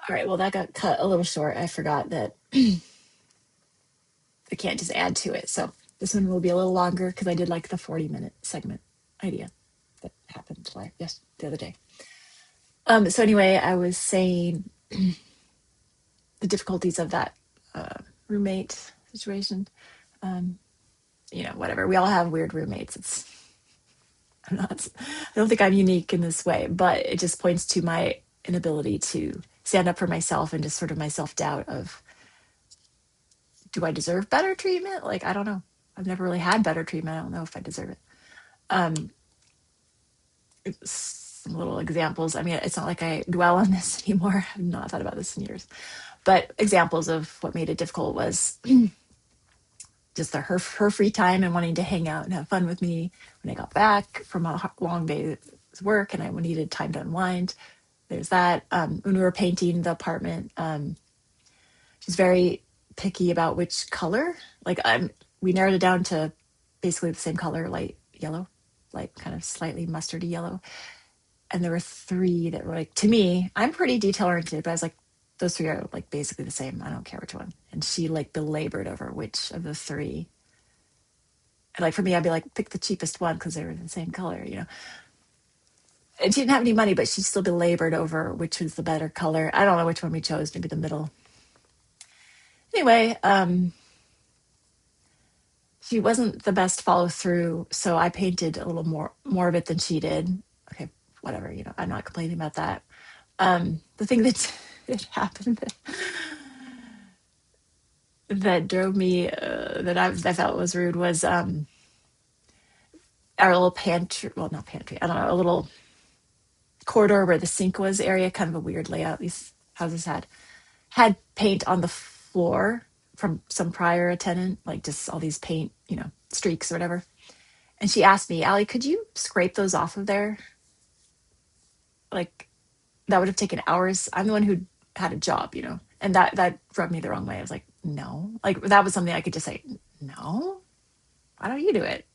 All right, well, that got cut a little short. I forgot that I can't just add to it. So this one will be a little longer because I did like the 40-minute segment idea that happened like the other day. So anyway, I was saying the difficulties of that roommate situation. Um, whatever. We all have weird roommates. I'm not, I don't think I'm unique in this way, but it just points to my inability to stand up for myself and just sort of my self-doubt of, do I deserve better treatment? Like, I don't know. I've never really had better treatment. I don't know if I deserve it. Um, some little examples. I mean, it's not like I dwell on this anymore. I've not thought about this in years. But examples of what made it difficult was just her free time and wanting to hang out and have fun with me when I got back from a long day's work and I needed time to unwind. There's that. When we were painting the apartment, she's very picky about which color. Like we narrowed it down to basically the same color, light yellow, like kind of slightly mustardy yellow. And there were three that were like, to me, I'm pretty detail oriented, but I was like, those three are like basically the same. I don't care which one. And she like belabored over which of the three. And like for me, I'd be like, pick the cheapest one because they were the same color, And she didn't have any money, but she still belabored over which was the better color. I don't know which one we chose, maybe the middle. Anyway, she wasn't the best follow through, so I painted a little more of it than she did. Okay, whatever, I'm not complaining about that. The thing that it happened that drove me that I felt was rude was our little pantry, well, not pantry, I don't know, a little corridor where the sink was area, kind of a weird layout these houses had paint on the floor from some prior tenant, like just all these paint, streaks or whatever. And she asked me, Allie, could you scrape those off of there? Like that would have taken hours. I'm the one who had a job, and that rubbed me the wrong way. I was like, no, like that was something I could just say, no, why don't you do it?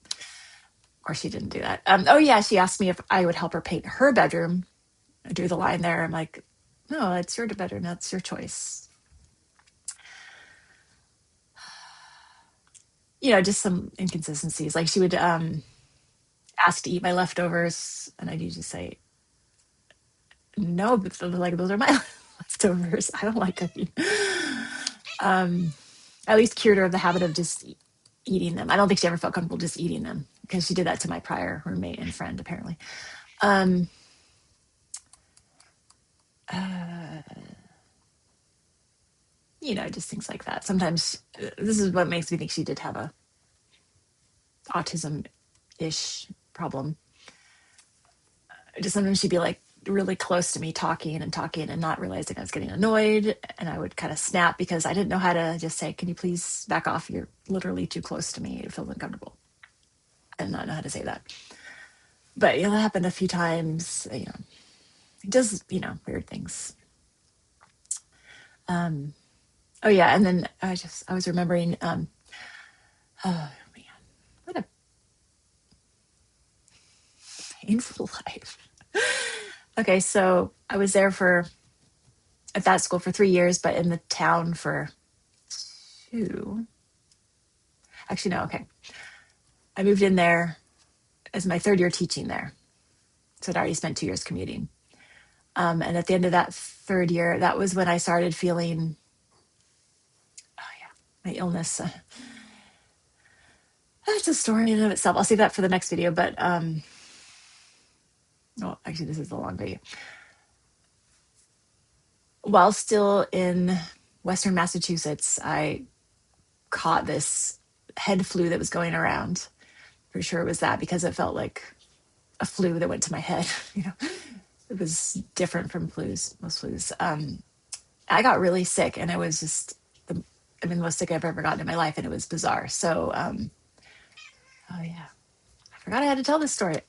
Or she didn't do that. Oh yeah, she asked me if I would help her paint her bedroom. I drew the line there. I'm like, no, it's your bedroom. That's your choice. Just some inconsistencies. Like she would ask to eat my leftovers, and I'd usually say, no, but like those are my leftovers. I don't like cooking. At least cured her of the habit of just eating them. I don't think she ever felt comfortable just eating them because she did that to my prior roommate and friend, apparently. Just things like that. Sometimes this is what makes me think she did have a autism-ish problem. Just sometimes she'd be like really close to me talking and not realizing I was getting annoyed, and I would kind of snap because I didn't know how to just say, can you please back off? You're literally too close to me. It feels uncomfortable. I did not know how to say that. But that happened a few times, just, weird things. Oh yeah, and then I was remembering, oh man, what a painful life. Okay, so I was there at that school for 3 years, but in the town for 2. Actually, no, okay. I moved in there as my 3rd year teaching there. So I'd already spent 2 years commuting. And at the end of that 3rd year, that was when I started feeling, oh yeah, my illness. That's a story in and of itself. I'll save that for the next video, but actually this is the long video. While still in Western Massachusetts, I caught this head flu that was going around. Pretty sure it was that because it felt like a flu that went to my head. It was different from most flus. I got really sick, and it was just the most sick I've ever gotten in my life, and it was bizarre. So, oh yeah, I forgot I had to tell this story.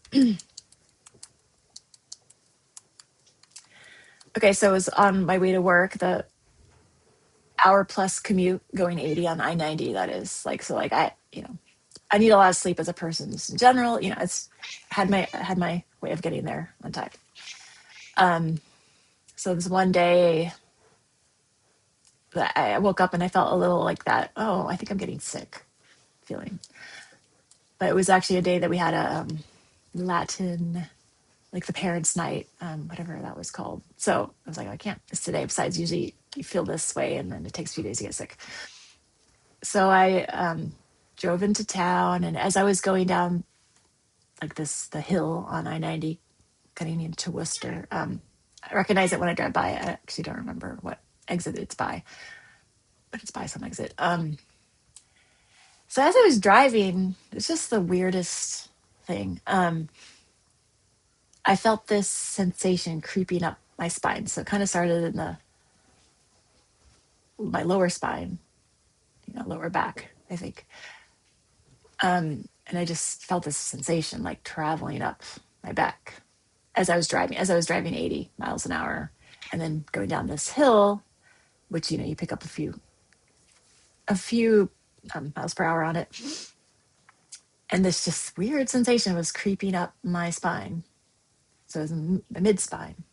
Okay, so I was on my way to work, the hour-plus commute going 80 on I-90, that is. I need a lot of sleep as a person just in general. It's had my way of getting there on time. So this one day, But I woke up and I felt a little like that. Oh, I think I'm getting sick feeling. But it was actually a day that we had a Latin, like the parents' night, whatever that was called. So I was like, I can't. It's today. Besides, usually you feel this way, and then it takes a few days to get sick. So I drove into town, and as I was going down like the hill on I-90, getting into Worcester, I recognize it when I drive by. I actually don't remember what exit it's by, but it's by some exit. So as I was driving, it's just the weirdest thing. I felt this sensation creeping up my spine. So it kind of started in my lower spine, lower back, I think. And I just felt this sensation like traveling up my back as I was driving 80 miles an hour and then going down this hill, which, you pick up a few miles per hour on it. And this just weird sensation was creeping up my spine. So it was in the mid spine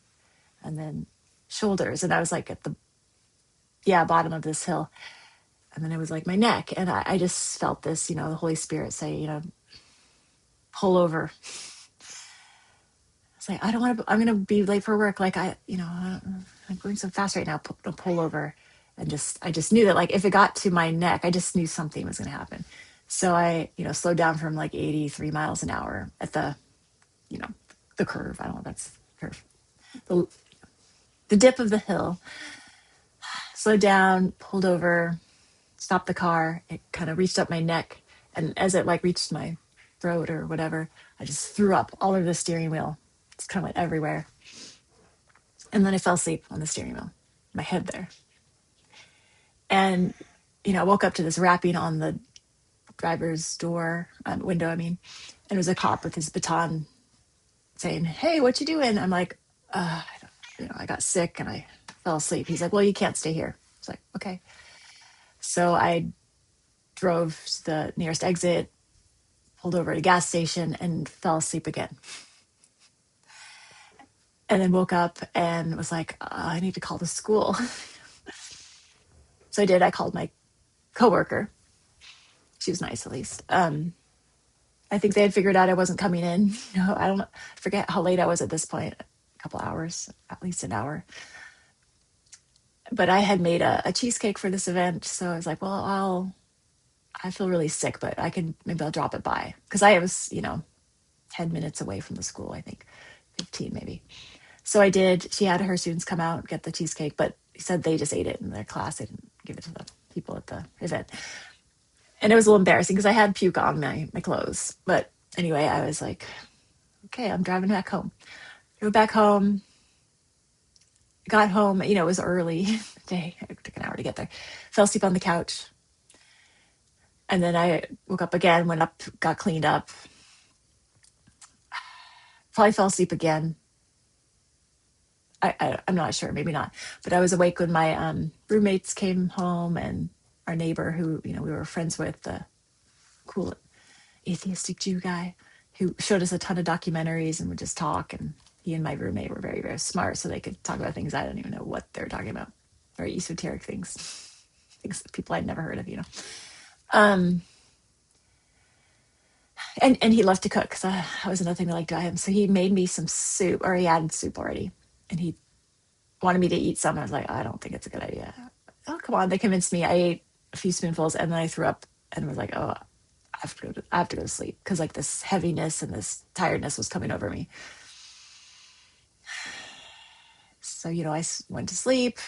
and then shoulders. And I was like at the, yeah, bottom of this hill. And then it was like my neck. And I just felt this, the Holy Spirit say, pull over. It's like, I don't want to, I'm going to be late for work. Like I'm going so fast right now, pull over. And I just knew that like, if it got to my neck, I just knew something was going to happen. So I, slowed down from like 83 miles an hour at you know, the curve. I don't know if that's curve. The, the dip of the hill, slowed down, pulled over, stopped the car. It kind of reached up my neck. And as it like reached my throat or whatever, I just threw up all over the steering wheel. It's kind of went everywhere. And then I fell asleep on the steering wheel, my head there. And, I woke up to this rapping on the driver's door, window, I mean. And it was a cop with his baton saying, "Hey, what you doing?" I'm like, I got sick and I fell asleep. He's like, "Well, you can't stay here." I was like, okay. So I drove to the nearest exit, pulled over at a gas station and fell asleep again. And then woke up and was like, I need to call the school. So I did. I called my coworker. She was nice, at least. I think they had figured out I wasn't coming in. I forget how late I was at this point. A couple hours, at least an hour. But I had made a cheesecake for this event. So I was like, well, I feel really sick, but maybe I'll drop it by. Because I was, 10 minutes away from the school, I think, 15 maybe. So I did. She had her students come out, get the cheesecake, but he said they just ate it in their class. They didn't give it to the people at the event. And it was a little embarrassing because I had puke on my clothes. But anyway, I was like, okay, I'm driving back home. Drove back home, got home, it was early day. It took an hour to get there. Fell asleep on the couch. And then I woke up again, went up, got cleaned up. Probably fell asleep again. I'm not sure, maybe not. But I was awake when my roommates came home and our neighbor who, we were friends with, the cool atheistic Jew guy who showed us a ton of documentaries and would just talk. And he and my roommate were very, very smart. So they could talk about things I don't even know what they're talking about. Very esoteric things, things that people I'd never heard of, And he loved to cook. So that was another thing I liked about him. So he made me some soup, or he had soup already. And he wanted me to eat some. I was like, I don't think it's a good idea. Oh, come on. They convinced me. I ate a few spoonfuls and then I threw up and was like, oh, I have to go to sleep. Because like this heaviness and this tiredness was coming over me. So, I went to sleep.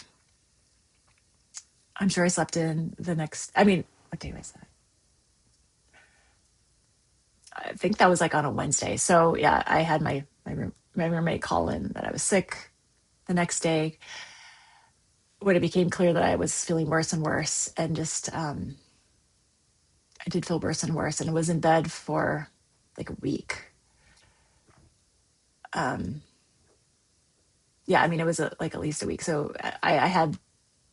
I'm sure I slept in what day was that? I think that was like on a Wednesday. So yeah, I had my roommate call in that I was sick the next day when it became clear that I was feeling worse and worse, and just I did feel worse and worse, and I was in bed for like a week. Yeah, it was like at least a week. So I had the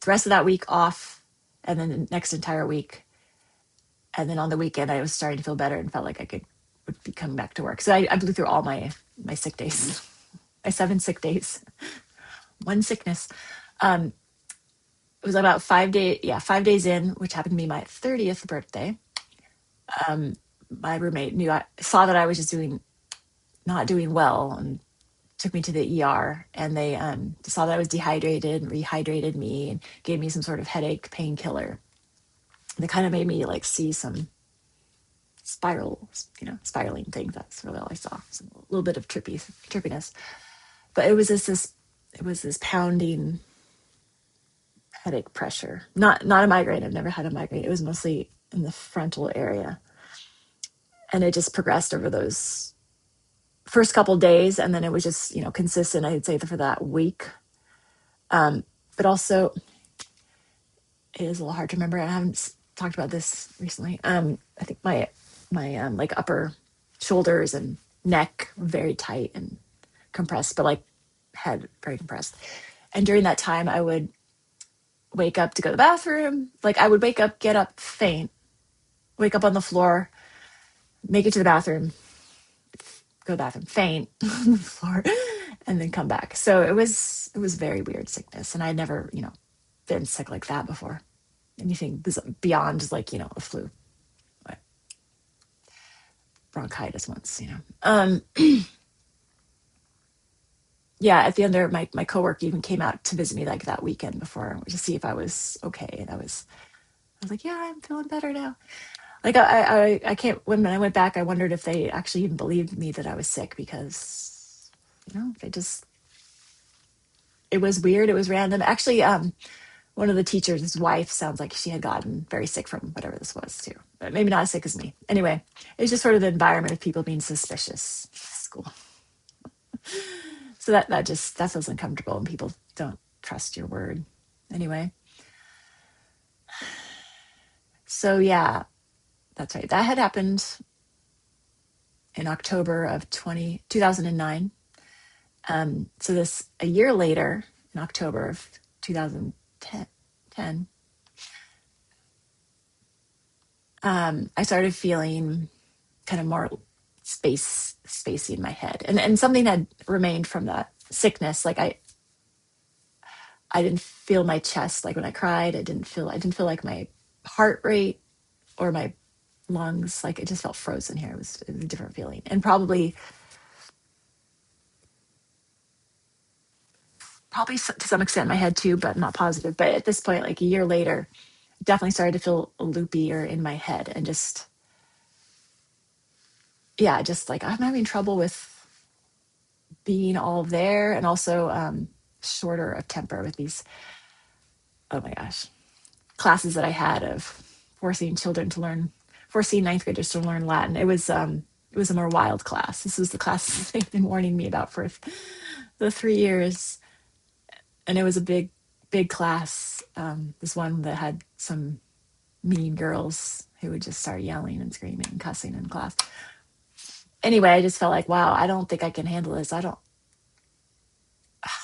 rest of that week off, and then the next entire week, and then on the weekend I was starting to feel better and felt like would be coming back to work. So I blew through all my sick days, my 7 sick days, one sickness. it was about 5 days, yeah, 5 days in, which happened to be my 30th birthday. Um, my roommate saw that I was just not doing well, and took me to the ER, and they saw that I was dehydrated and rehydrated me and gave me some sort of headache painkiller. They kind of made me like see some spiraling things. That's really all I saw. Some, a little bit of trippiness. But it was this pounding headache pressure. Not a migraine. I've never had a migraine. It was mostly in the frontal area. And it just progressed over those first couple days, and then it was just, consistent, I'd say, for that week. But also, it is a little hard to remember. I haven't talked about this recently. I think my like upper shoulders and neck were very tight and compressed, but like head very compressed. And during that time, I would wake up to go to the bathroom. Like I would wake up, get up, faint, wake up on the floor, make it to the bathroom, go to the bathroom, faint on the floor, and then come back. So it was very weird sickness, and I'd never been sick like that before. Anything beyond just like a flu, like bronchitis once. Yeah, at the end there, my coworker even came out to visit me like that weekend before to see if I was okay, and I was like, yeah, I'm feeling better now. Like I can't. When I went back, I wondered if they actually even believed me that I was sick, because they just, it was weird. It was random. Actually, one of the teachers' wife sounds like she had gotten very sick from whatever this was too, but maybe not as sick as me. Anyway, it's just sort of the environment of people being suspicious at school. So that feels uncomfortable, and people don't trust your word. Anyway, so yeah, that's right. That had happened in October of 2009. So this a year later, in October of 2010, I started feeling kind of more spacey in my head, and something had remained from that sickness. Like I didn't feel my chest, like when I cried. I didn't feel like my heart rate or my lungs. Like it just felt frozen here. It was a different feeling, and probably to some extent my head too, but not positive. But at this point, like a year later, definitely started to feel loopier in my head, and just, yeah, just like I'm having trouble with being all there, and also shorter of temper with these, oh my gosh, classes that I had of forcing ninth graders to learn Latin. It was a more wild class. This was the class they've been warning me about for the 3 years, and it was a big class. This one that had some mean girls who would just start yelling and screaming and cussing in class. Anyway, I just felt like, wow, I don't think I can handle this. I don't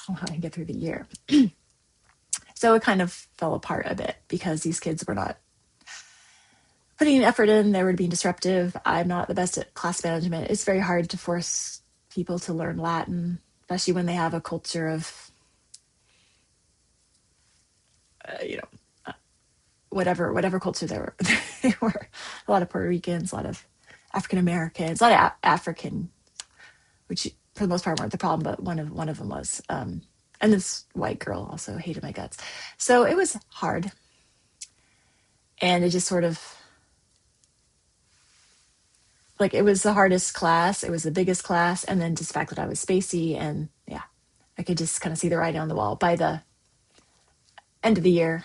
know how I can get through the year. So it kind of fell apart a bit because these kids were not putting effort in. They were being disruptive. I'm not the best at class management. It's very hard to force people to learn Latin, especially when they have a culture of, uh, you know, uh, whatever culture they were. They were a lot of Puerto Ricans, a lot of African Americans, a lot of African, which for the most part weren't the problem, but one of them was. And this white girl also hated my guts. So it was hard, and it just sort of, like, it was the hardest class. It was the biggest class, and then just the fact that I was spacey, and yeah, I could just kind of see the writing on the wall. By the end of the year,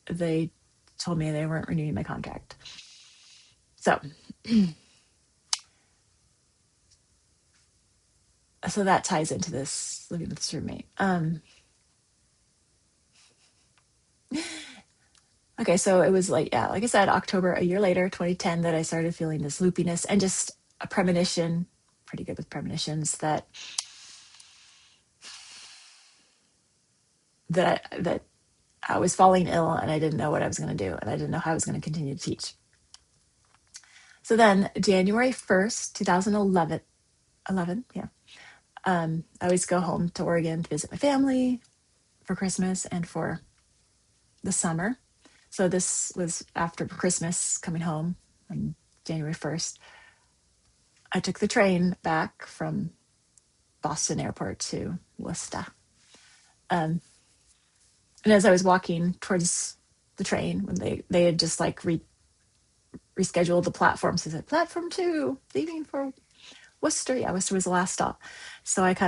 they told me they weren't renewing my contract. So, so that ties into this living with this roommate. Okay, so it was like, yeah, like I said, October, a year later, 2010, that I started feeling this loopiness and just a premonition. Pretty good with premonitions, that I was falling ill, and I didn't know what I was going to do, and I didn't know how I was going to continue to teach. So then, January 1st, 2011, yeah, I always go home to Oregon to visit my family for Christmas and for the summer. So this was after Christmas, coming home on January 1st. I took the train back from Boston Airport to Worcester. Um, and as I was walking towards the train, when they had just like rescheduled the platform, so they said platform 2, leaving for Worcester. Yeah, Worcester was the last stop. So it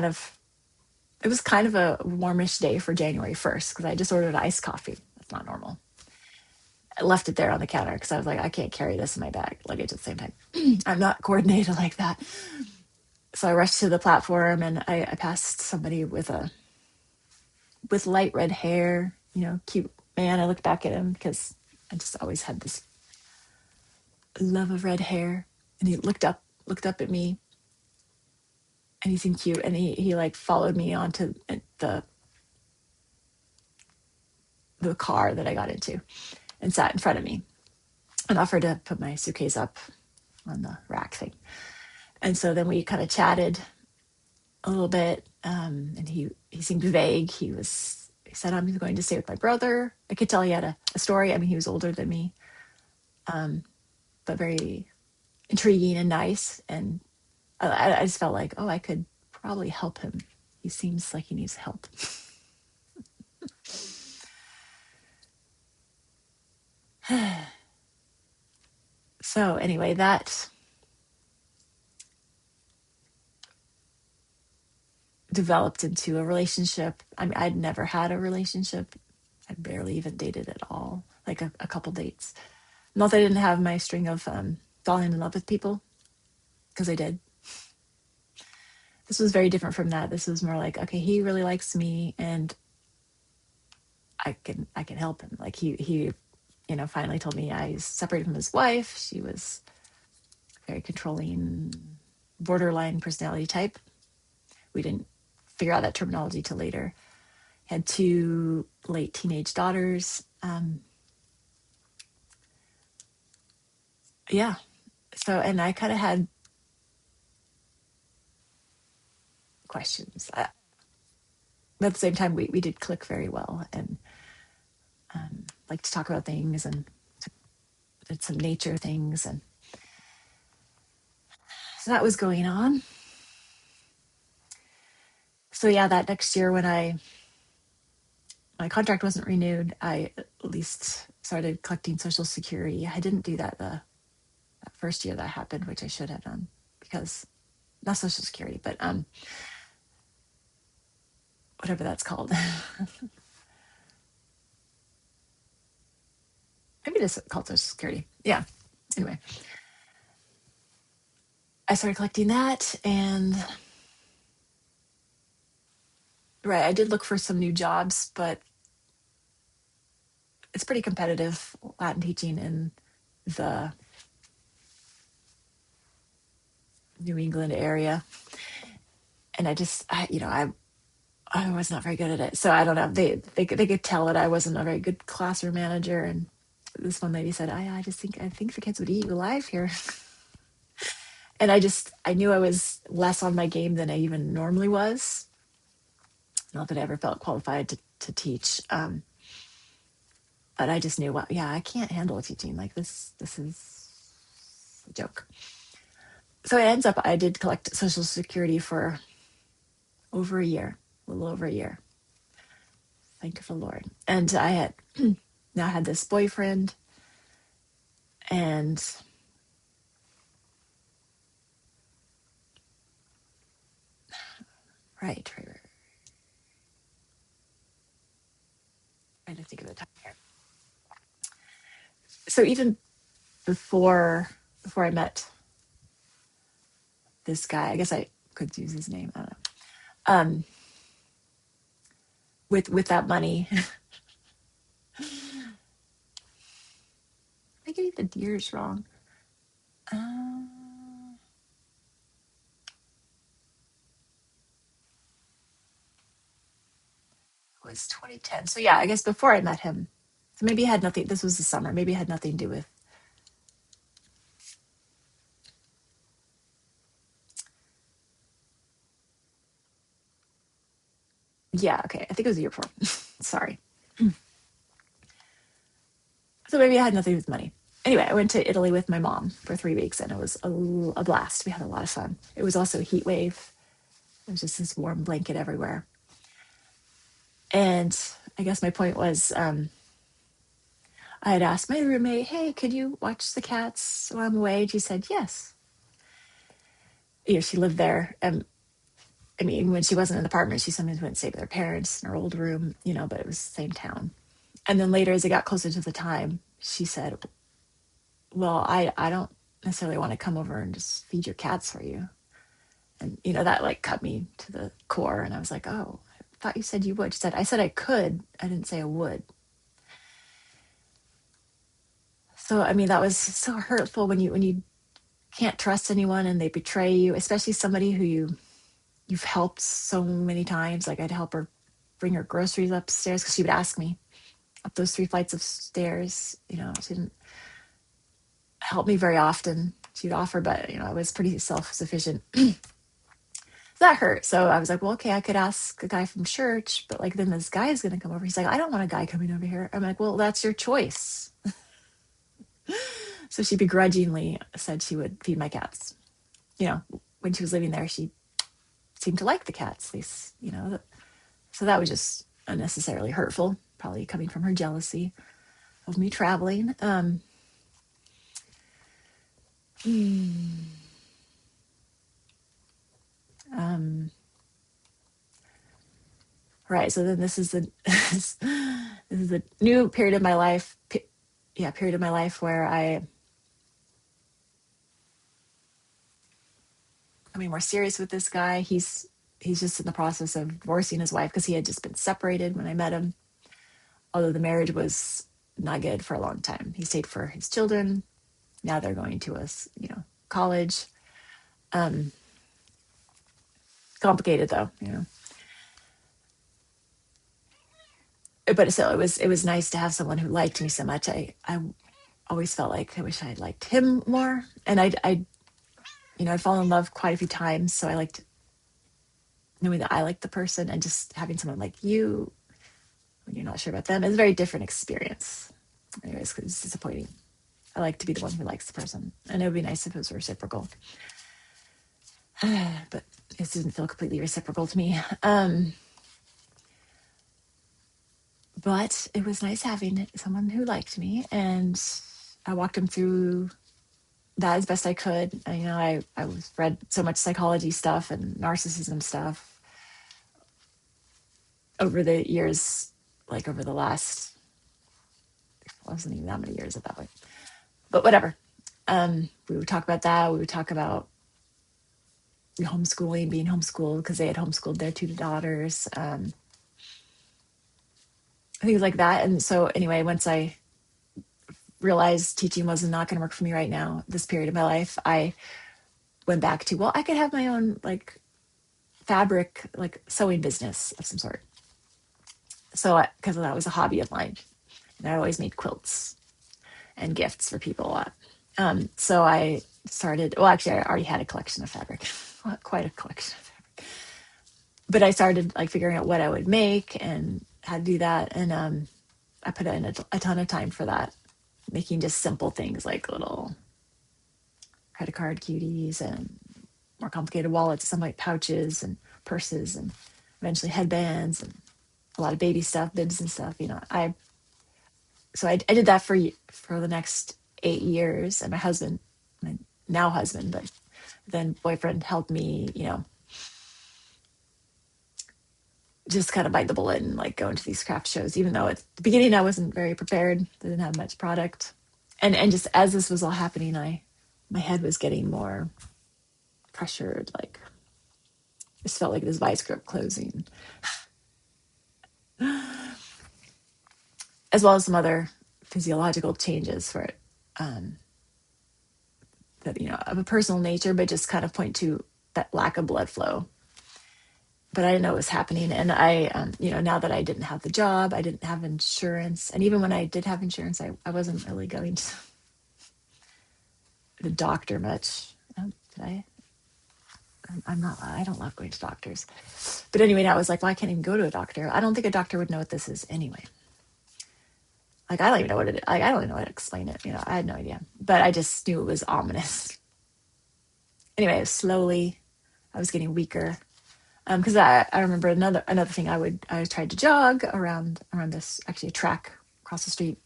was kind of a warmish day for January 1st because I just ordered iced coffee. That's not normal. I left it there on the counter because I was like, I can't carry this in my bag luggage at the same time. I'm not coordinated like that. So I rushed to the platform and I passed somebody with light red hair, cute man. I looked back at him because I just always had this love of red hair. And he looked up at me, and he seemed cute. And he like followed me onto the car that I got into and sat in front of me and offered to put my suitcase up on the rack thing. And so then we kind of chatted a little bit, and he seemed vague. He said, I'm going to stay with my brother. I could tell he had a story. I mean, he was older than me, but very intriguing and nice. And I just felt like, oh, I could probably help him. He seems like he needs help. So anyway, that developed into a relationship. I mean, I'd never had a relationship. I barely even dated at all, like a couple dates. Not that I didn't have my string of falling in love with people, because I did. This was very different from that. This was more like, okay, he really likes me, and I can help him. Like he finally told me I separated from his wife. She was very controlling, borderline personality type. We didn't figure out that terminology till later. Had two late teenage daughters. Yeah. So, and I kind of had questions. But at the same time, we did click very well, and like to talk about things, and did some nature things. And so that was going on. So yeah, that next year when my contract wasn't renewed, I at least started collecting Social Security. I didn't do that first year that happened, which I should have done, because not Social Security, but whatever that's called. Maybe it is called Social Security. Yeah. Anyway, I started collecting that, and right, I did look for some new jobs, but it's pretty competitive, Latin teaching in the New England area. And I was not very good at it. So I don't know. They could tell that I wasn't a very good classroom manager. And this one lady said, I think the kids would eat you alive here. And I knew I was less on my game than I even normally was. Not that I ever felt qualified to teach. But I just knew, well, yeah, I can't handle teaching like this. This is a joke. So it ends up, I did collect Social Security for over a year, a little over a year. Thank the Lord. And I had now had this boyfriend, and right. Trying to think of the time here. So even before I met this guy, I guess I could use his name. I don't know. Um, with that money, I get the years wrong. Uh, it was 2010. So yeah, I guess before I met him. So maybe it had nothing. This was the summer. Maybe it had nothing to do with. Yeah. Okay. I think it was the year before. Sorry. So maybe I had nothing with money. Anyway, I went to Italy with my mom for 3 weeks, and it was a blast. We had a lot of fun. It was also a heat wave. It was just this warm blanket everywhere. And I guess my point was, I had asked my roommate, "Hey, could you watch the cats while I'm away?" And she said, "Yes." She lived there. I mean, when she wasn't in the apartment, she sometimes went and stayed with her parents in her old room, but it was the same town. And then later, as it got closer to the time, she said, "Well, I don't necessarily want to come over and just feed your cats for you." And, that like cut me to the core. And I was like, "Oh, I thought you said you would." She said, "I said I could. I didn't say I would." So, I mean, that was so hurtful when you can't trust anyone and they betray you, especially somebody who you've helped so many times. Like I'd help her bring her groceries upstairs because she would ask me up those 3 flights of stairs. She didn't help me very often. She'd offer, but I was pretty self-sufficient. So that hurt. So I was like, well, okay, I could ask a guy from church, but like then this guy is going to come over. He's like, "I don't want a guy coming over here." I'm like, "Well, that's your choice." So she begrudgingly said she would feed my cats. When she was living there, she seemed to like the cats. So that was just unnecessarily hurtful, probably coming from her jealousy of me traveling. Um, right. So then this is the this is a new period of my life. Period of my life where I becoming more serious with this guy. He's just in the process of divorcing his wife because he had just been separated when I met him. Although the marriage was not good for a long time. He stayed for his children. Now they're going to college. Um, Complicated though. But still, it was nice to have someone who liked me so much. I always felt like I wish I had liked him more, and I'd fallen in love quite a few times, so I liked knowing that I liked the person, and just having someone like you when you're not sure about them is a very different experience. Anyways, it's disappointing. I like to be the one who likes the person, and it would be nice if it was reciprocal, but it didn't feel completely reciprocal to me. But it was nice having someone who liked me, and I walked him through that as best I could. I was read so much psychology stuff and narcissism stuff over the years, like over the last, well, it wasn't even that many years at that point, but whatever. We would talk about that. We would talk about homeschooling, being homeschooled because they had homeschooled their 2 daughters, things like that. And so anyway, once I realized teaching was not going to work for me right now, this period of my life, I went back to, well, I could have my own like fabric, like sewing business of some sort. So because that was a hobby of mine, and I always made quilts and gifts for people a lot. So I started. Well, actually, I already had a collection of fabric, quite a collection of fabric. But I started like figuring out what I would make and how to do that, and I put in a ton of time for that, making just simple things like little credit card cuties and more complicated wallets, some like pouches and purses, and eventually headbands and a lot of baby stuff, bibs and stuff. I did that for the next 8 years, and my husband, my now husband, but then boyfriend, helped me, just kind of bite the bullet and like go into these craft shows, even though at the beginning I wasn't very prepared. I didn't have much product, and just as this was all happening, my head was getting more pressured. Like just felt like this vice grip closing, as well as some other physiological changes for it. Um, that of a personal nature, but just kind of point to that lack of blood flow. But I didn't know it was happening, and I, now that I didn't have the job, I didn't have insurance, and even when I did have insurance, I wasn't really going to the doctor much. Did I? I'm not. I don't love going to doctors, but anyway, now I was like, well, I can't even go to a doctor. I don't think a doctor would know what this is anyway. Like, I don't even know what it, like, I don't even know how to explain it. I had no idea, but I just knew it was ominous. Anyway, slowly I was getting weaker. Because I remember another thing, I tried to jog around this, actually a track across the street,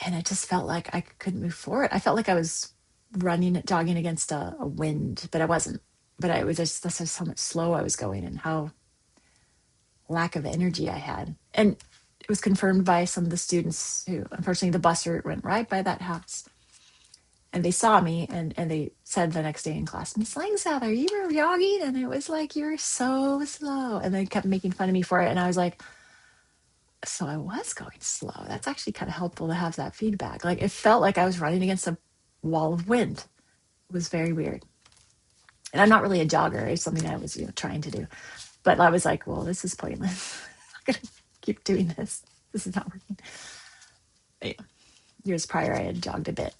and I just felt like I couldn't move forward. I felt like I was jogging against a wind, but I wasn't. But I was just that's just how much slow I was going and how lack of energy I had. And it was confirmed by some of the students who, unfortunately, the bus route went right by that house. And they saw me, and they said the next day in class, Miss Langsather, you were jogging, and it was like, you're so slow. And they kept making fun of me for it. And I was like, so I was going slow. That's actually kind of helpful to have that feedback. Like, it felt like I was running against a wall of wind. It was very weird. And I'm not really a jogger. It's something I was, trying to do. But I was like, well, this is pointless. I'm going to keep doing this. This is not working. But, years prior, I had jogged a bit.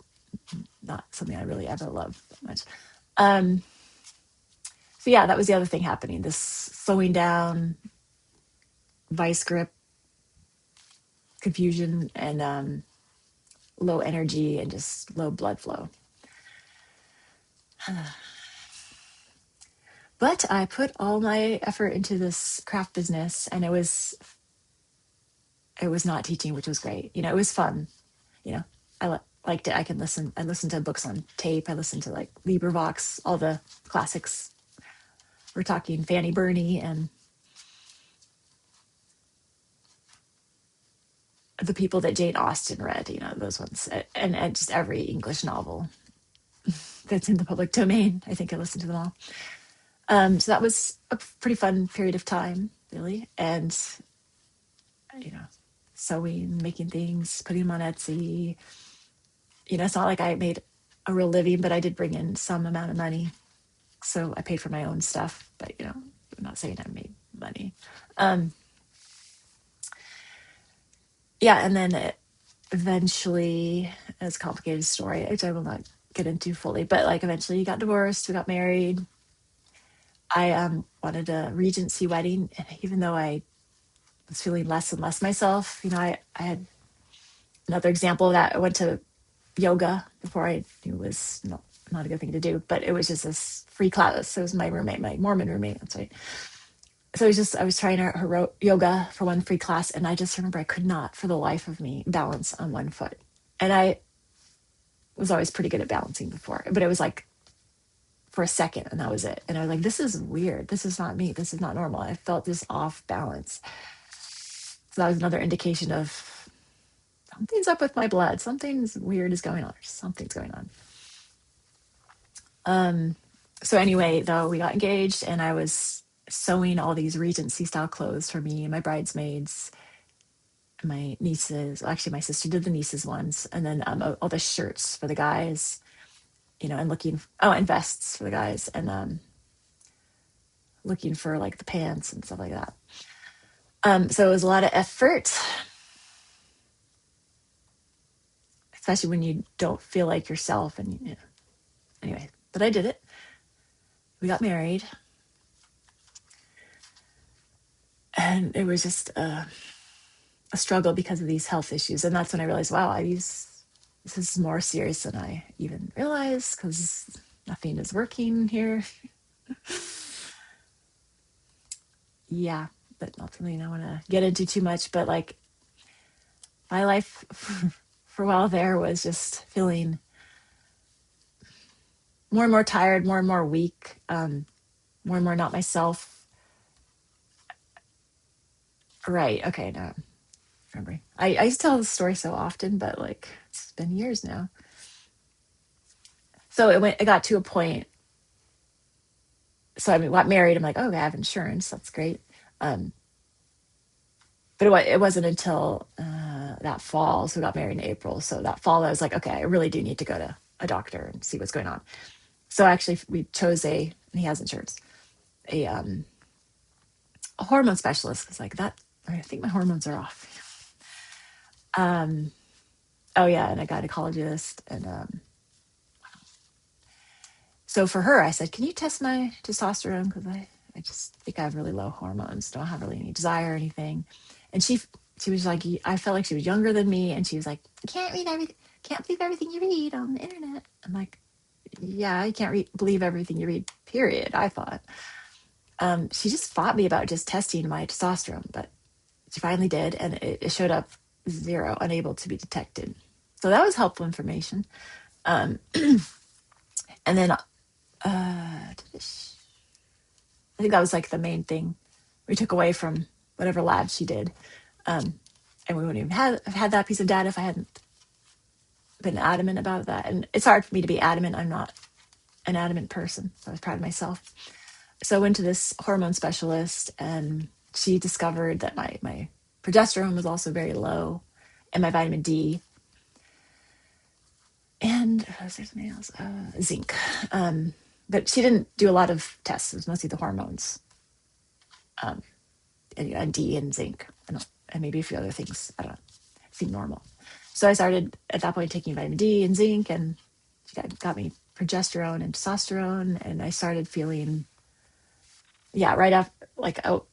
Not something I really ever loved that much. Um, so yeah, that was the other thing happening. This slowing down, vice grip, confusion, and low energy and just low blood flow. But I put all my effort into this craft business, and it was not teaching, which was great. It was fun. You know, liked it. I listened to books on tape. I listened to like LibriVox, all the classics. We're talking Fanny Burney and the people that Jane Austen read, those ones, and just every English novel that's in the public domain. I think I listened to them all. So that was a pretty fun period of time, really. And, you know, sewing, making things, putting them on Etsy. It's not like I made a real living, but I did bring in some amount of money. So I paid for my own stuff, but, I'm not saying I made money. Um, yeah. And then eventually, it's a complicated story, which I will not get into fully, but like eventually he got divorced, we got married. I wanted a Regency wedding, and even though I was feeling less and less myself, I had another example of that. I went to yoga before I knew it was not a good thing to do, but it was just this free class. So it was my roommate, my Mormon roommate. That's right. So I was trying her yoga for one free class, and I just remember I could not, for the life of me, balance on one foot. And I was always pretty good at balancing before, but it was like for a second, and that was it. And I was like, this is weird. This is not me. This is not normal. I felt this off balance. So that was another indication of something's up with my blood. Something's weird is going on. Something's going on. So anyway, though, we got engaged, and I was sewing all these Regency style clothes for me and my bridesmaids, my nieces. Actually, my sister did the nieces ones, and then all the shirts for the guys. And and vests for the guys, and looking for like the pants and stuff like that. So it was a lot of effort, especially when you don't feel like yourself. And anyway, but I did it. We got married, and it was just a struggle because of these health issues. And that's when I realized, wow, this is more serious than I even realized, because nothing is working here. Yeah, but not something I want to get into too much. But like, my life for a while there was just feeling more and more tired, more and more weak, more and more not myself. Right. Okay. Now I'm remembering. I used to tell the story so often, but like, it's been years now. So it got to a point. So I got married. I'm like, oh, I have insurance. That's great. Um, but it wasn't until that fall. So we got married in April. So that fall, I was like, okay, I really do need to go to a doctor and see what's going on. So actually, we chose and he has insurance, a hormone specialist. It's like that. I think my hormones are off. Um, oh yeah, and a gynecologist, and so for her, I said, "Can you test my testosterone? Because I just think I have really low hormones. Don't have really any desire or anything." And she she was like, I felt like she was younger than me, and she was like, can't believe everything you read on the internet. I'm like, yeah, I can't believe everything you read, period. I thought. She just fought me about just testing my testosterone, but she finally did, and it showed up 0, unable to be detected. So that was helpful information. Um, and then I think that was like the main thing we took away from whatever lab she did. Um, and we wouldn't even have had that piece of data if I hadn't been adamant about that. And it's hard for me to be adamant. I'm not an adamant person. So I was proud of myself. So I went to this hormone specialist, and she discovered that my progesterone was also very low, and my vitamin D, and was there something else? Zinc. But she didn't do a lot of tests. It was mostly the hormones, um, and D and zinc, and maybe a few other things. I don't know. It seemed normal. So I started at that point taking vitamin D and zinc, and she got me progesterone and testosterone, and I started feeling, yeah, right after, like, oh,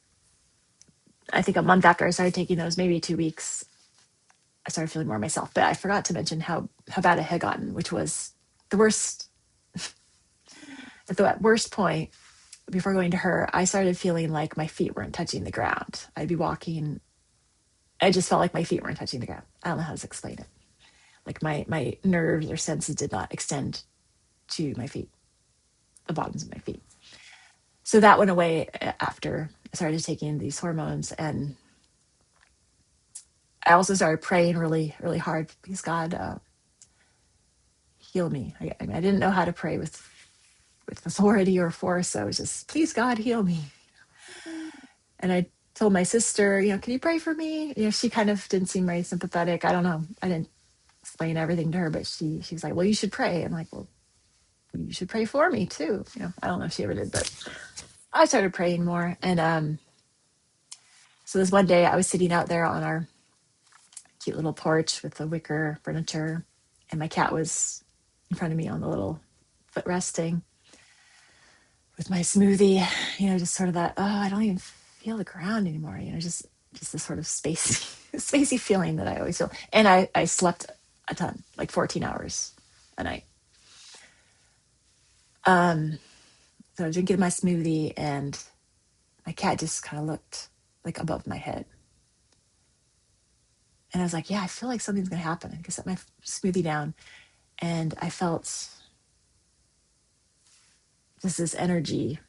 I think a month after I started taking those, maybe 2 weeks, I started feeling more myself. But I forgot to mention how bad it had gotten, which was the worst. At the worst point, before going to her, I started feeling like my feet weren't touching the ground. I'd be walking, I just felt like my feet weren't touching the ground. I don't know how to explain it. Like my nerves or senses did not extend to my feet, the bottoms of my feet. So that went away after I started taking these hormones. And I also started praying really, really hard, because God, heal me. I mean, I didn't know how to pray with authority or force. So I was just, please, God, heal me. And I told my sister, can you pray for me? She kind of didn't seem very sympathetic. I don't know. I didn't explain everything to her, but she was like, well, you should pray. I'm like, well, you should pray for me too. I don't know if she ever did, but I started praying more. And so this one day I was sitting out there on our cute little porch with the wicker furniture, and my cat was in front of me on the little footrest thing with my smoothie, just sort of that, oh, I don't even feel the ground anymore, just this sort of spacey feeling that I always feel. And I slept a ton, like 14 hours a night. So I was drinking my smoothie, and my cat just kind of looked like above my head. And I was like, yeah, I feel like something's going to happen. I set my smoothie down, and I felt just this energy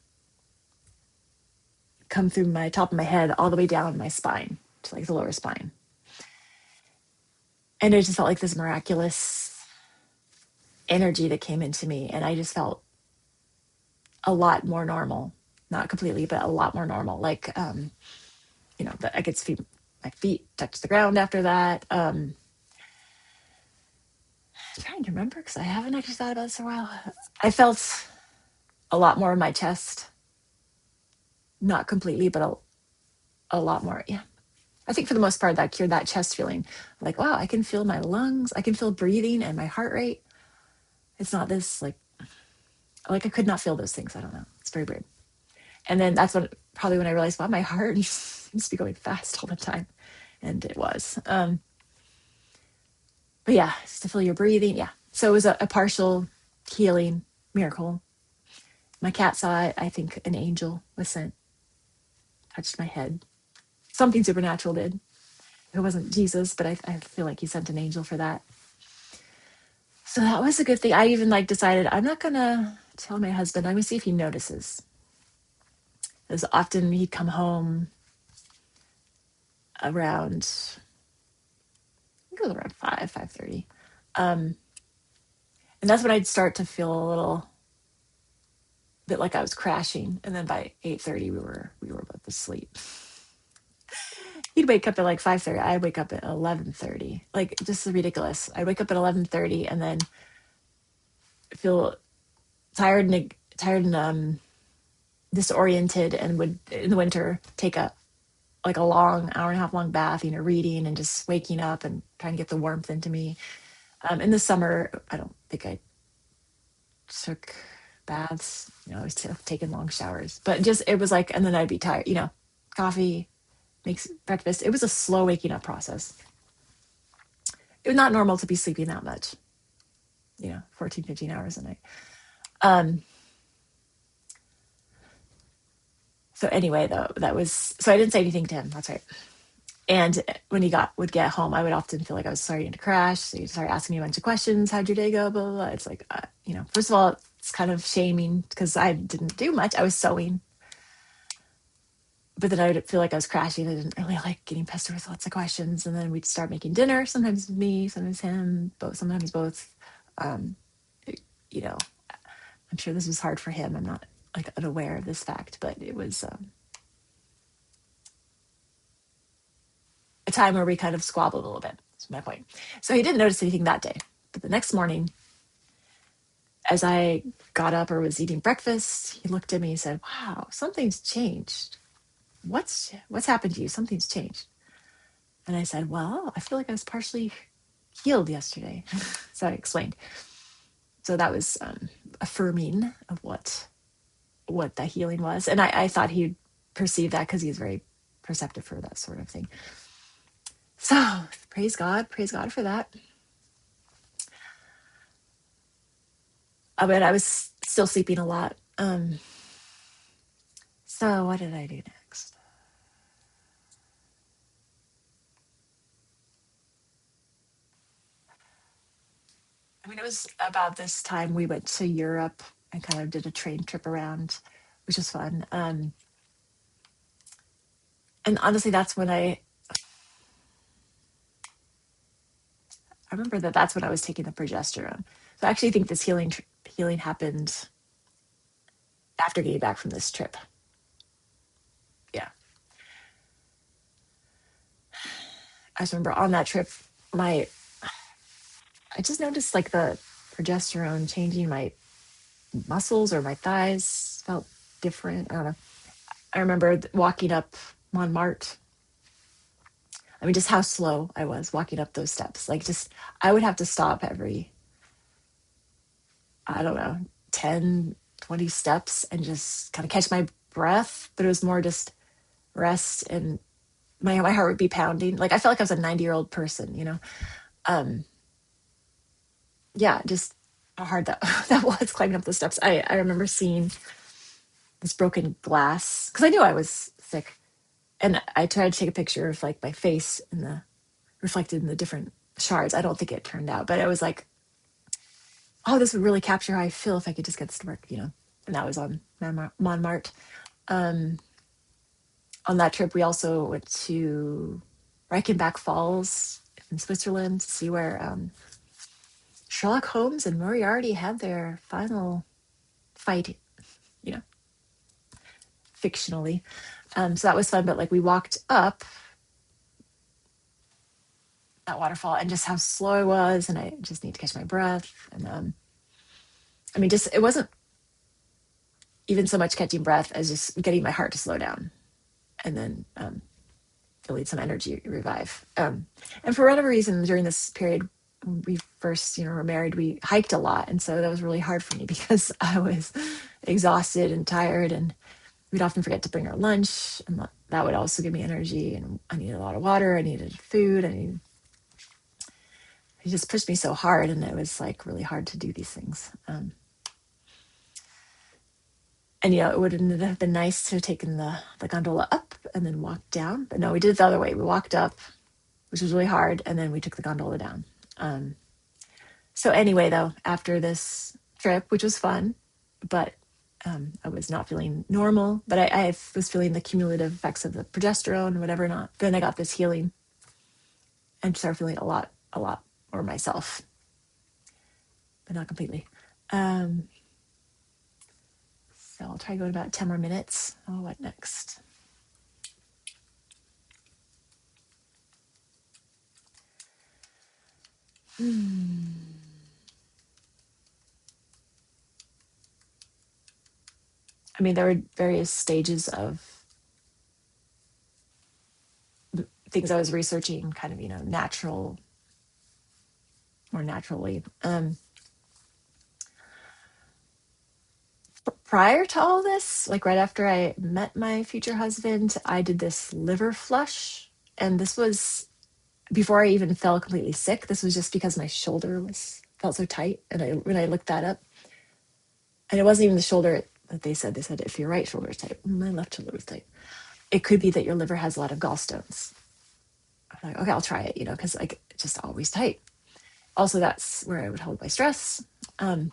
come through my top of my head all the way down my spine to like the lower spine. And it just felt like this miraculous energy that came into me. And I just felt a lot more normal, not completely, but a lot more normal. Like, that I could feel my feet touch the ground after that. I'm trying to remember, because I haven't actually thought about this in a while. I felt a lot more in my chest, not completely, but a lot more. Yeah. I think for the most part that cured that chest feeling. Like, wow, I can feel my lungs. I can feel breathing and my heart rate. It's not this like I could not feel those things. I don't know. It's very weird. And then that's probably when I realized, wow, my heart seems to be going fast all the time. And it was. But yeah, just to feel your breathing. Yeah. So it was a partial healing miracle. My cat saw it. I think an angel was sent, touched my head. Something supernatural did. It wasn't Jesus, but I feel like he sent an angel for that. So that was a good thing. I even decided I'm not going to tell my husband. I'm going to see if he notices. As often he'd come home around, I think it was around 5:30. And that's when I'd start to feel a little bit like I was crashing. And then by 8:30, we were both asleep. He'd wake up at 5:30. I'd wake up at 11:30. Like, just ridiculous. I'd wake up at 11:30 and then feel tired and disoriented, and would in the winter take a long hour and a half long bath, reading and just waking up and trying to get the warmth into me. In the summer, I don't think I took baths. I was taking long showers, but just, it was and then I'd be tired, coffee, makes breakfast. It was a slow waking up process. It was not normal to be sleeping that much, 14, 15 hours a night. Um, so anyway, though, so I didn't say anything to him. That's right. And when he would get home, I would often feel like I was starting to crash. So he'd start asking me a bunch of questions. How'd your day go? Blah, blah, blah. It's like, first of all, it's kind of shaming because I didn't do much. I was sewing. But then I would feel like I was crashing. I didn't really like getting pestered with lots of questions. And then we'd start making dinner, sometimes me, sometimes him, sometimes both. Um, you know, I'm sure this was hard for him. I'm not like unaware of this fact, but it was a time where we kind of squabbled a little bit. That's my point. So he didn't notice anything that day. But the next morning, as I got up or was eating breakfast, he looked at me and said, "Wow, something's changed. What's happened to you? Something's changed." And I said, "Well, I feel like I was partially healed yesterday." So I explained. So that was affirming of what the healing was. And I thought he'd perceive that because he's very perceptive for that sort of thing. So praise God for that. But I was still sleeping a lot. So what did I do next? I mean, it was about this time we went to Europe and kind of did a train trip around, which was fun. And honestly, that's when I remember that's when I was taking the progesterone. So I actually think this healing happened after getting back from this trip. Yeah. I just remember on that trip, I just noticed like the progesterone changing my muscles or my thighs felt different. I don't know. I remember walking up Montmartre. I mean, just how slow I was walking up those steps. Like, just, I would have to stop every, I don't know, 10, 20 steps and just kind of catch my breath. But it was more just rest, and my heart would be pounding. Like, I felt like I was a 90-year-old person. Um, yeah, just how hard that that was climbing up the steps. I remember seeing this broken glass because I knew I was sick, and I tried to take a picture of like my face in the reflected in the different shards. I don't think it turned out, but it was like, oh, this would really capture how I feel if I could just get this to work. And that was on Montmartre. Um, on that trip, we also went to Reichenbach Falls in Switzerland to see where Sherlock Holmes and Moriarty had their final fight, you know, fictionally. So that was fun. But like we walked up that waterfall and just how slow I was, and I just need to catch my breath. And I mean, just it wasn't even so much catching breath as just getting my heart to slow down, and then feeling some energy revive. And for whatever reason, during this period, when we first, were married, we hiked a lot, and so that was really hard for me because I was exhausted and tired, and we'd often forget to bring our lunch, and that would also give me energy. And I needed a lot of water. I needed food. It just pushed me so hard, and it was like really hard to do these things. And it would have been nice to have taken the gondola up and then walked down. But no, we did it the other way. We walked up, which was really hard, and then we took the gondola down. So anyway, though, after this trip, which was fun, but I was not feeling normal, but I was feeling the cumulative effects of the progesterone and whatever not. Then I got this healing and started feeling a lot more myself, but not completely. So I'll try going about 10 more minutes. Oh, what next? I mean, there were various stages of things I was researching, kind of, more naturally. Prior to all this, like right after I met my future husband, I did this liver flush. And this was before I even fell completely sick. This was just because my shoulder was felt so tight. And when I looked that up, and it wasn't even the shoulder that they said if your right shoulder is tight, my left shoulder was tight. It could be that your liver has a lot of gallstones. I'm like, okay, I'll try it, because like it's just always tight. Also, that's where I would hold my stress. Um,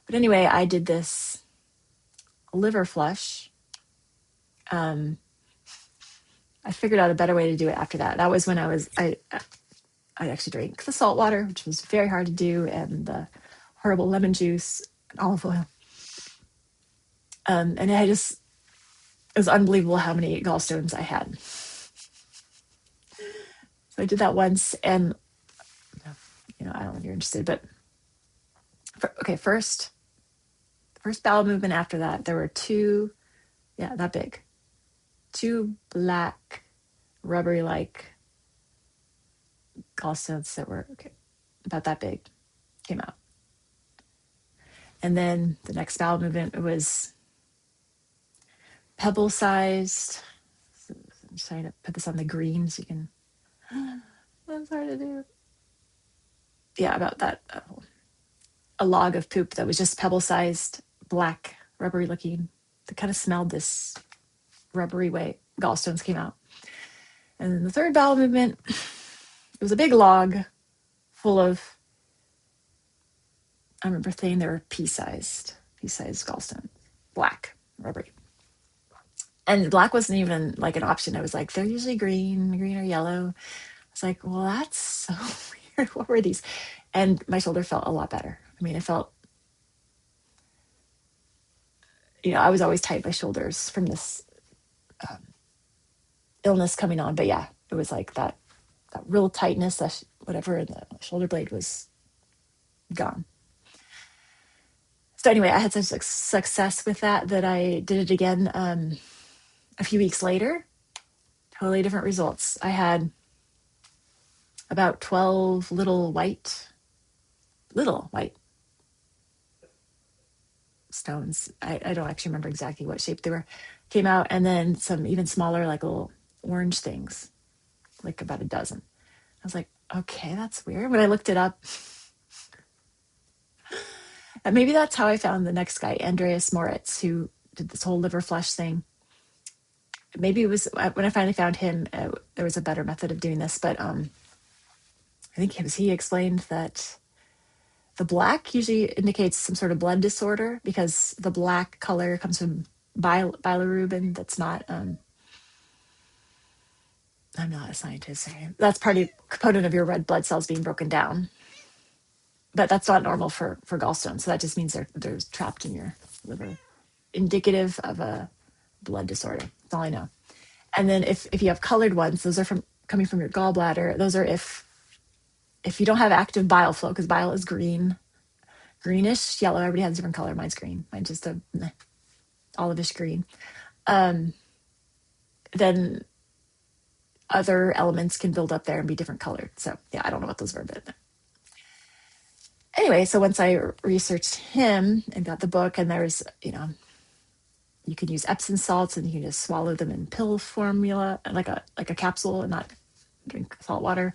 but anyway, I did this liver flush. Um, I figured out a better way to do it after that. That was when I actually drank the salt water, which was very hard to do, and the horrible lemon juice and olive oil. And it was unbelievable how many gallstones I had. So I did that once, and I don't know if you're interested, but okay, the first bowel movement after that, there were two, yeah, that big, two black, rubbery like gallstones that were okay, about that big came out. And then the next bowel movement, it was pebble sized. I'm just trying to put this on the green so you can. That's hard to do. Yeah, about that. A log of poop that was just pebble sized, black, rubbery looking. That kind of smelled this rubbery way. Gallstones came out. And then the third bowel movement, it was a big log full of, I remember thinking they were pea-sized gallstones, black, rubbery. And black wasn't even like an option. I was like, they're usually green or yellow. I was like, well, that's so weird. What were these? And my shoulder felt a lot better. I mean, it felt, I was always tight in my shoulders from this um, illness coming on. But yeah, it was like that real tightness, that whatever in the shoulder blade was gone. So anyway, I had such success with that I did it again a few weeks later. Totally different results. I had about 12 little white stones. I don't actually remember exactly what shape they were, came out, and then some even smaller, like little orange things, like about a dozen. I was like, okay, that's weird. When I looked it up, and maybe that's how I found the next guy, Andreas Moritz, who did this whole liver flush thing. Maybe it was when I finally found him, there was a better method of doing this, but I think he explained that the black usually indicates some sort of blood disorder because the black color comes from bilirubin. That's not. I'm not a scientist. That's part of component of your red blood cells being broken down, but that's not normal for gallstones. So that just means they're trapped in your liver, indicative of a blood disorder. That's all I know. And then if you have colored ones, those are from coming from your gallbladder. Those are if you don't have active bile flow, because bile is greenish, yellow. Everybody has a different color. Mine's green. Mine's just a olivish green. Um, then other elements can build up there and be different colored. So yeah, I don't know what those were, but anyway, so once I researched him and got the book, and there's, you can use Epsom salts and you can just swallow them in pill formula, like a capsule, and not drink salt water.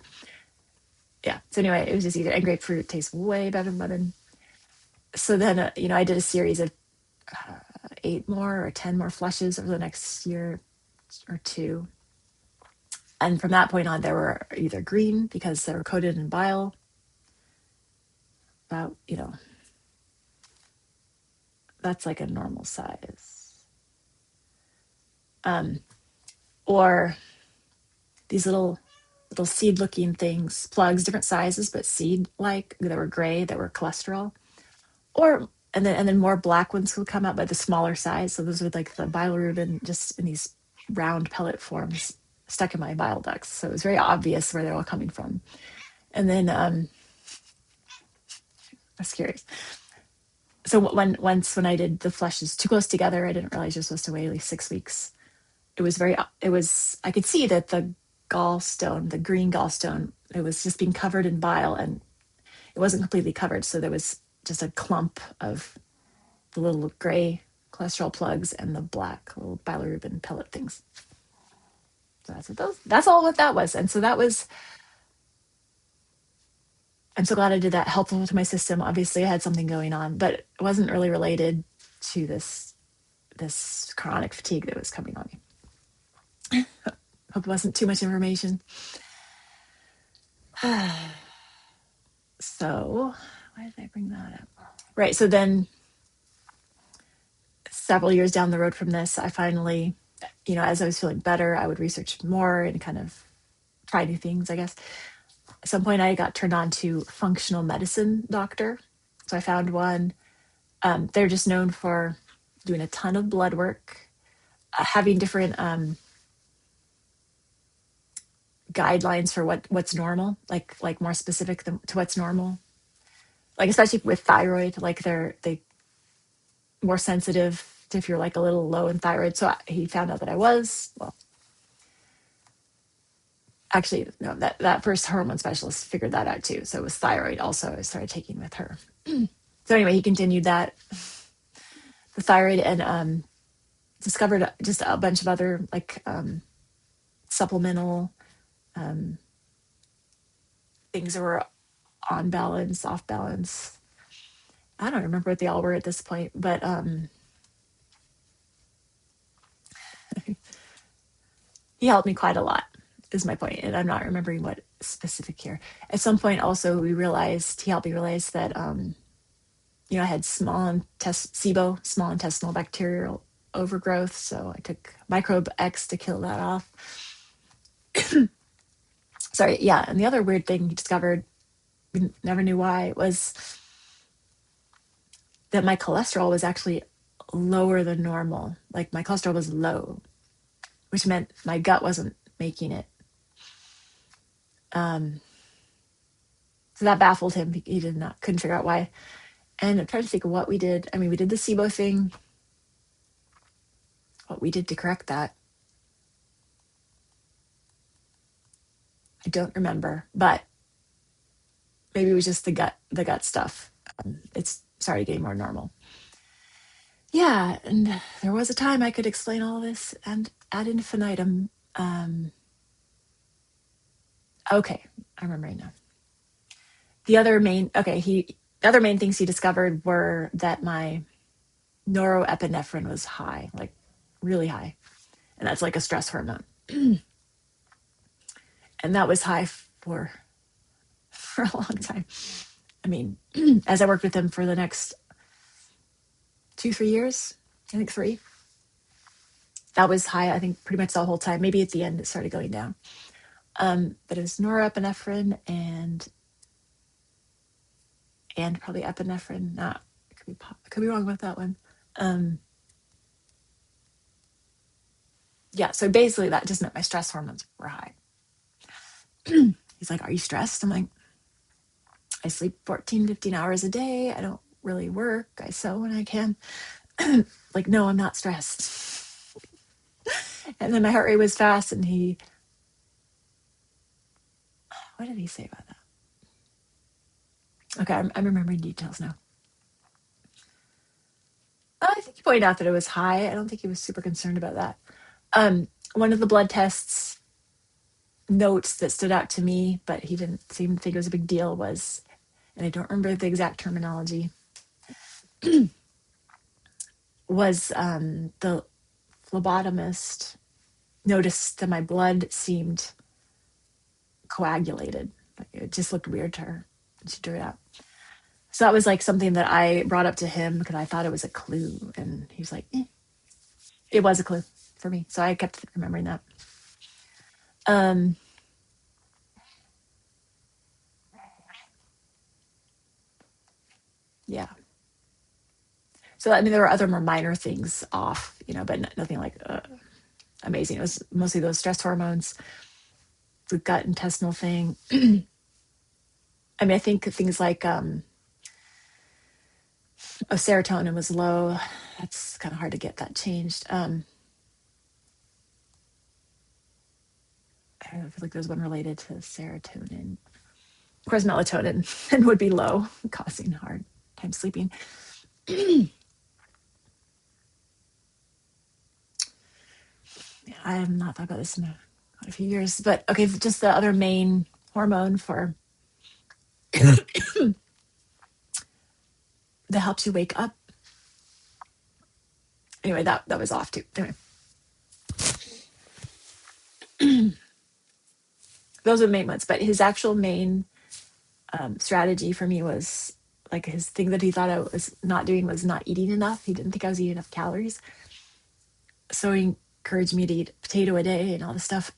Yeah. So anyway, it was just easier, and grapefruit tastes way better than lemon. So then, I did a series of 8 more or 10 more flushes over the next year or two. And from that point on, they were either green because they were coated in bile, about, that's like a normal size. Or these little seed looking things, plugs, different sizes, but seed like, that were gray, that were cholesterol. Or and then more black ones would come out, but the smaller size. So those were like the bilirubin, just in these round pellet forms stuck in my bile ducts. So it was very obvious where they're all coming from. And then I was curious. So when I did the flushes too close together, I didn't realize you're supposed to wait at least 6 weeks. I could see that the gallstone, the green gallstone, it was just being covered in bile, and it wasn't completely covered. So there was just a clump of the little gray cholesterol plugs and the black little bilirubin pellet things. So that's all what that was. And so that was, I'm so glad I did that. Helpful to my system. Obviously I had something going on, but it wasn't really related to this chronic fatigue that was coming on me. Hope it wasn't too much information. So why did I bring that up? Right. So then several years down the road from this, I finally, as I was feeling better, I would research more and kind of try new things, I guess. At some point I got turned on to functional medicine doctor. So I found one. They're just known for doing a ton of blood work, having different guidelines for what's normal, like more specific to what's normal. Like especially with thyroid, like they more sensitive to if you're like a little low in thyroid. So he found out that I was, well, actually no, that first hormone specialist figured that out too. So it was thyroid also. I started taking with her. So anyway, he continued that the thyroid and discovered just a bunch of other like supplemental things that were on balance, off balance. I don't remember what they all were at this point, but he helped me quite a lot, is my point. And I'm not remembering what specific here. At some point also he helped me realize that I had SIBO, small intestinal bacterial overgrowth. So I took microbe X to kill that off. Sorry, yeah. And the other weird thing he discovered, we never knew why, was that my cholesterol was actually lower than normal. Like my cholesterol was low, which meant my gut wasn't making it. So that baffled him. He couldn't figure out why. And I'm trying to think of what we did. I mean, we did the SIBO thing. What we did to correct that, I don't remember, but maybe it was just the gut stuff. It's started getting more normal. Yeah, and there was a time I could explain all this and ad infinitum. Okay, I remember right now. The other main things he discovered were that my norepinephrine was high, like really high, and that's like a stress hormone. And that was high for a long time. I mean, as I worked with him for the next 2-3 years, I think 3, that was high. I think pretty much the whole time. Maybe at the end it started going down. But it was norepinephrine and probably epinephrine. Not I could be wrong about that one. Yeah, so basically that just meant my stress hormones were high. He's like, "Are you stressed?" I'm like, "I sleep 14, 15 hours a day. I don't really work. I sew when I can." Like, "No, I'm not stressed." And then my heart rate was fast, and what did he say about that? Okay, I'm remembering details now. I think he pointed out that it was high. I don't think he was super concerned about that. One of the blood tests notes that stood out to me, but he didn't seem to think it was a big deal, was, and I don't remember the exact terminology, was the phlebotomist noticed that my blood seemed coagulated. It just looked weird to her. She drew it out. So that was like something that I brought up to him because I thought it was a clue. And he was like, it was a clue for me. So I kept remembering that. Yeah. So, I mean, there were other more minor things off, but nothing like amazing. It was mostly those stress hormones, the gut intestinal thing. I mean, I think things like serotonin was low. That's kind of hard to get that changed. I feel like there's one related to serotonin. Of course, melatonin would be low, causing hard time sleeping. I have not thought about this in quite a few years, but okay, just the other main hormone for that helps you wake up. Anyway, that was off too. Anyway, those are the main ones. But his actual main strategy for me was like his thing that he thought I was not doing was not eating enough. He didn't think I was eating enough calories, so he encouraged me to eat a potato a day and all this stuff,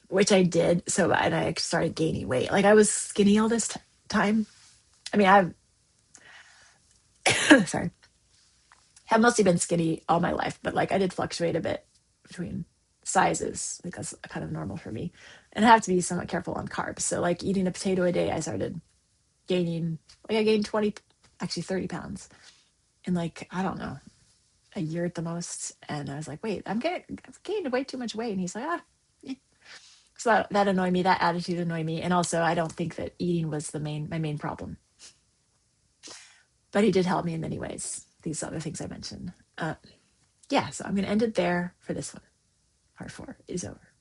which I did. So and I started gaining weight. Like I was skinny all this time. I mean, I've sorry, have mostly been skinny all my life, but like I did fluctuate a bit between sizes. Like that's kind of normal for me, and I have to be somewhat careful on carbs. So like eating a potato a day, I started gaining. Like I gained 20, actually 30 pounds in like I don't know a year at the most. And I was like, wait, I've gained way too much weight. And he's like, ah. Eh. So that annoyed me. That attitude annoyed me. And also, I don't think that eating was my main problem. But he did help me in many ways. These other things I mentioned. Yeah, so I'm going to end it there for this one. Part 4 is over.